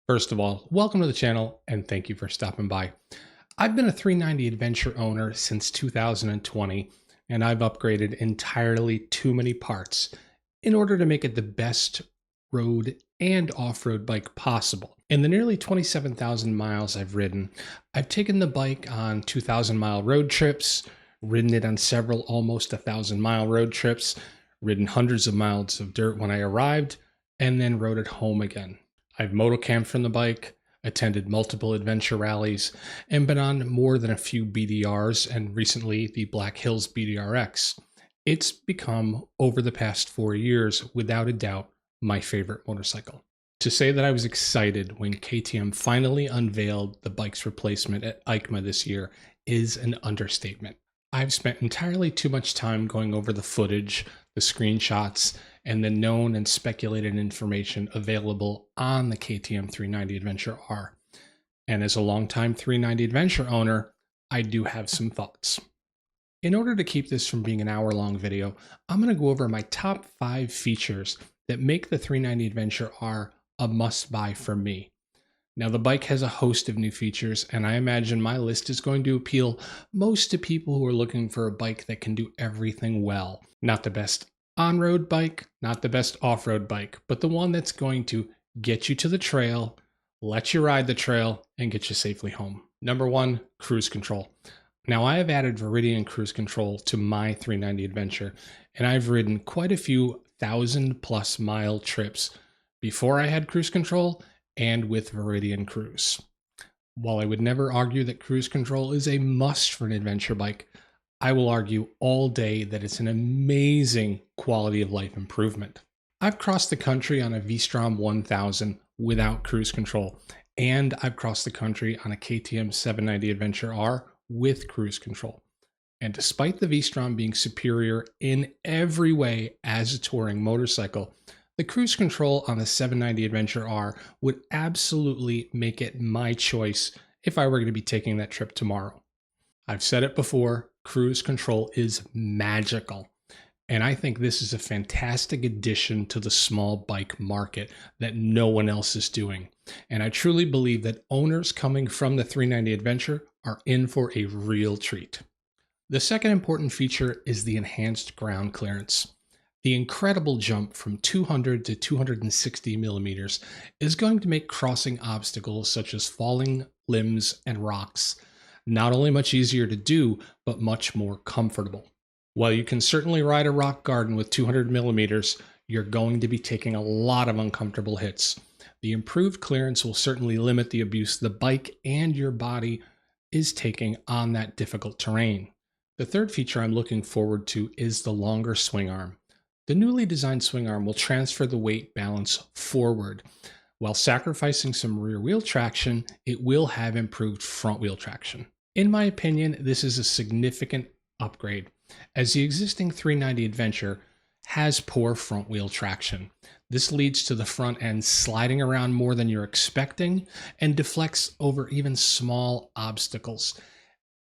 First of all, welcome to the channel and thank you for stopping by. I've been a 390 Adventure owner since 2020 and I've upgraded entirely too many parts in order to make it the best road and off-road bike possible. In the nearly 27,000 miles I've ridden, I've taken the bike on 2,000-mile road trips, ridden it on several almost 1,000-mile road trips, ridden hundreds of miles of dirt when I arrived, and then rode it home again. I've motocamped from the bike, attended multiple adventure rallies, and been on more than a few BDRs and recently the Black Hills BDRX. It's become, over the past 4 years, without a doubt, my favorite motorcycle. To say that I was excited when KTM finally unveiled the bike's replacement at EICMA this year is an understatement. I've spent entirely too much time going over the footage, the screenshots, and the known and speculated information available on the KTM 390 Adventure R. And as a longtime 390 Adventure owner, I do have some thoughts. In order to keep this from being an hour-long video, I'm going to go over my top 5 features that make the 390 Adventure R a must-buy for me. Now, the bike has a host of new features, and I imagine my list is going to appeal most to people who are looking for a bike that can do everything well. Not the best on-road bike, not the best off-road bike, but the one that's going to get you to the trail, let you ride the trail, and get you safely home. Number 1, cruise control. Now, I have added Viridian cruise control to my 390 Adventure, and I've ridden quite a few 1,000+ mile trips before I had cruise control and with Viridian Cruise. While I would never argue that cruise control is a must for an adventure bike, I will argue all day that it's an amazing quality of life improvement. I've crossed the country on a V-Strom 1000 without cruise control, and I've crossed the country on a KTM 790 Adventure R with cruise control. And despite the V-Strom being superior in every way as a touring motorcycle, the cruise control on the 790 Adventure R would absolutely make it my choice if I were going to be taking that trip tomorrow. I've said it before, cruise control is magical. And I think this is a fantastic addition to the small bike market that no one else is doing. And I truly believe that owners coming from the 390 Adventure are in for a real treat. The second important feature is the enhanced ground clearance. The incredible jump from 200 to 260 millimeters is going to make crossing obstacles such as falling limbs and rocks not only much easier to do, but much more comfortable. While you can certainly ride a rock garden with 200 millimeters, you're going to be taking a lot of uncomfortable hits. The improved clearance will certainly limit the abuse the bike and your body is taking on that difficult terrain. The third feature I'm looking forward to is the longer swing arm. The newly designed swing arm will transfer the weight balance forward. While sacrificing some rear wheel traction, it will have improved front wheel traction. In my opinion, this is a significant upgrade, as the existing 390 Adventure has poor front wheel traction. This leads to the front end sliding around more than you're expecting and deflects over even small obstacles.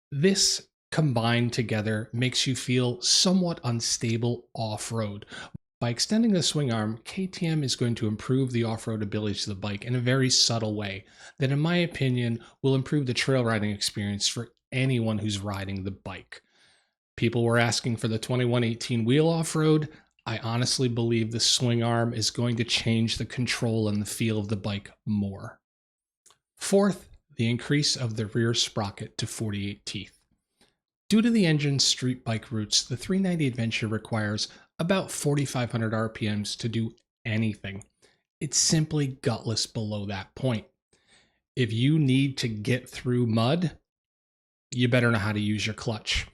This combined together makes you feel somewhat unstable off-road. By extending the swing arm, KTM is going to improve the off-road abilities of the bike in a very subtle way that, in my opinion, will improve the trail riding experience for anyone who's riding the bike. People were asking for the 2118 wheel off-road. I honestly believe the swing arm is going to change the control and the feel of the bike more. Fourth, the increase of the rear sprocket to 48 teeth. Due to the engine's street bike roots, the 390 Adventure requires about 4,500 RPMs to do anything. It's simply gutless below that point. If you need to get through mud, you better know how to use your clutch.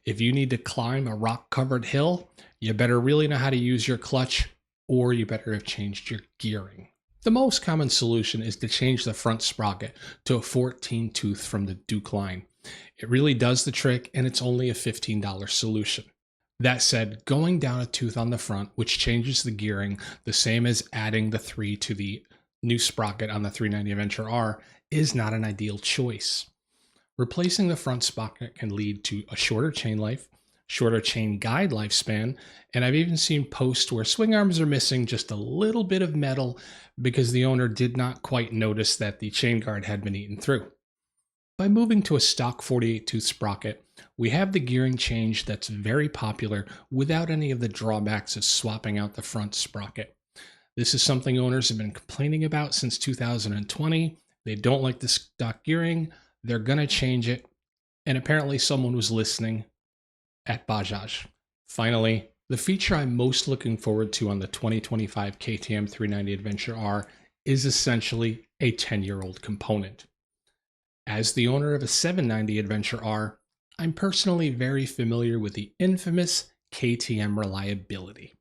If you need to climb a rock-covered hill, you better really know how to use your clutch, or you better have changed your gearing. The most common solution is to change the front sprocket to a 14 tooth from the Duke line. It really does the trick, and it's only a $15 solution. That said, going down a tooth on the front, which changes the gearing, the same as adding the 3 to the new sprocket on the 390 Adventure R, is not an ideal choice. Replacing the front sprocket can lead to a shorter chain life, shorter chain guide lifespan, and I've even seen posts where swing arms are missing just a little bit of metal because the owner did not quite notice that the chain guard had been eaten through. By moving to a stock 48 tooth sprocket, we have the gearing change that's very popular without any of the drawbacks of swapping out the front sprocket. This is something owners have been complaining about since 2020. They don't like the stock gearing, they're going to change it, and apparently someone was listening at Bajaj. Finally, the feature I'm most looking forward to on the 2025 KTM 390 Adventure R is essentially a 10-year-old component. As the owner of a 790 Adventure R, I'm personally very familiar with the infamous KTM reliability.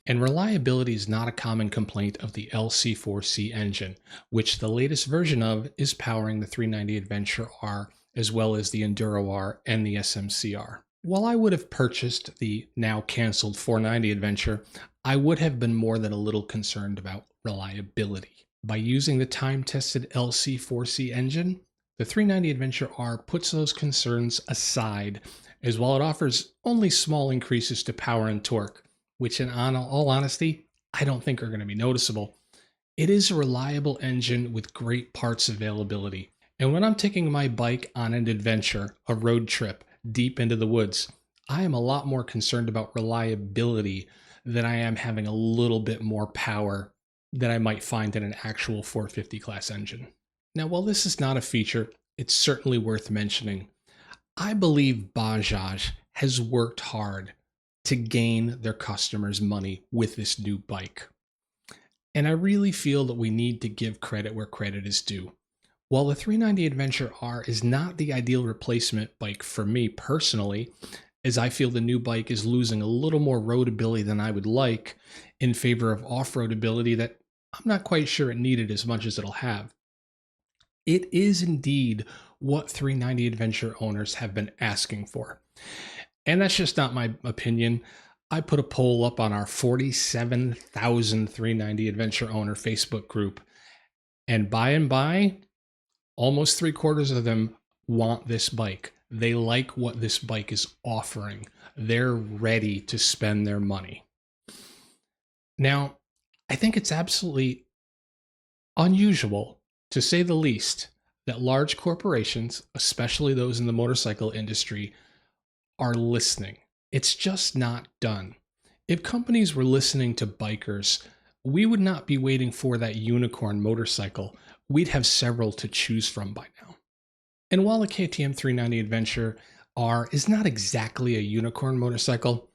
And reliability is not a common complaint of the LC4C engine, which the latest version of is powering the 390 Adventure R, as well as the Enduro R and the SMCR. While I would have purchased the now canceled 490 Adventure, I would have been more than a little concerned about reliability. By using the time-tested LC4C engine, the 390 Adventure R puts those concerns aside, as while it offers only small increases to power and torque, which in all honesty, I don't think are going to be noticeable, it is a reliable engine with great parts availability. And when I'm taking my bike on an adventure, a road trip, deep into the woods, I am a lot more concerned about reliability than I am having a little bit more power that I might find in an actual 450 class engine. Now, while this is not a feature, it's certainly worth mentioning. I believe Bajaj has worked hard to gain their customers' money with this new bike. And I really feel that we need to give credit where credit is due. While the 390 Adventure R is not the ideal replacement bike for me personally, as I feel the new bike is losing a little more roadability than I would like in favor of off-road ability that I'm not quite sure it needed as much as it'll have. It is indeed what 390 Adventure owners have been asking for. And that's just not my opinion. I put a poll up on our 47,000 390 Adventure owner Facebook group, and by, almost 3/4 of them want this bike. They like what this bike is offering. They're ready to spend their money. Now, I think it's absolutely unusual, to say the least, that large corporations, especially those in the motorcycle industry, are listening. It's just not done. If companies were listening to bikers, we would not be waiting for that unicorn motorcycle. We'd have several to choose from by now. And while the KTM 390 Adventure R is not exactly a unicorn motorcycle,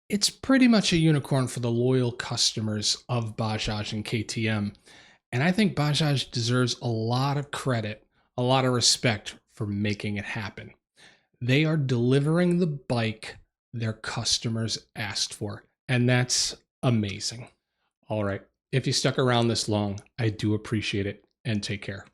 it's pretty much a unicorn for the loyal customers of Bajaj and KTM. And I think Bajaj deserves a lot of credit, a lot of respect for making it happen. They are delivering the bike their customers asked for, and that's amazing. All right, if you stuck around this long, I do appreciate it, and take care.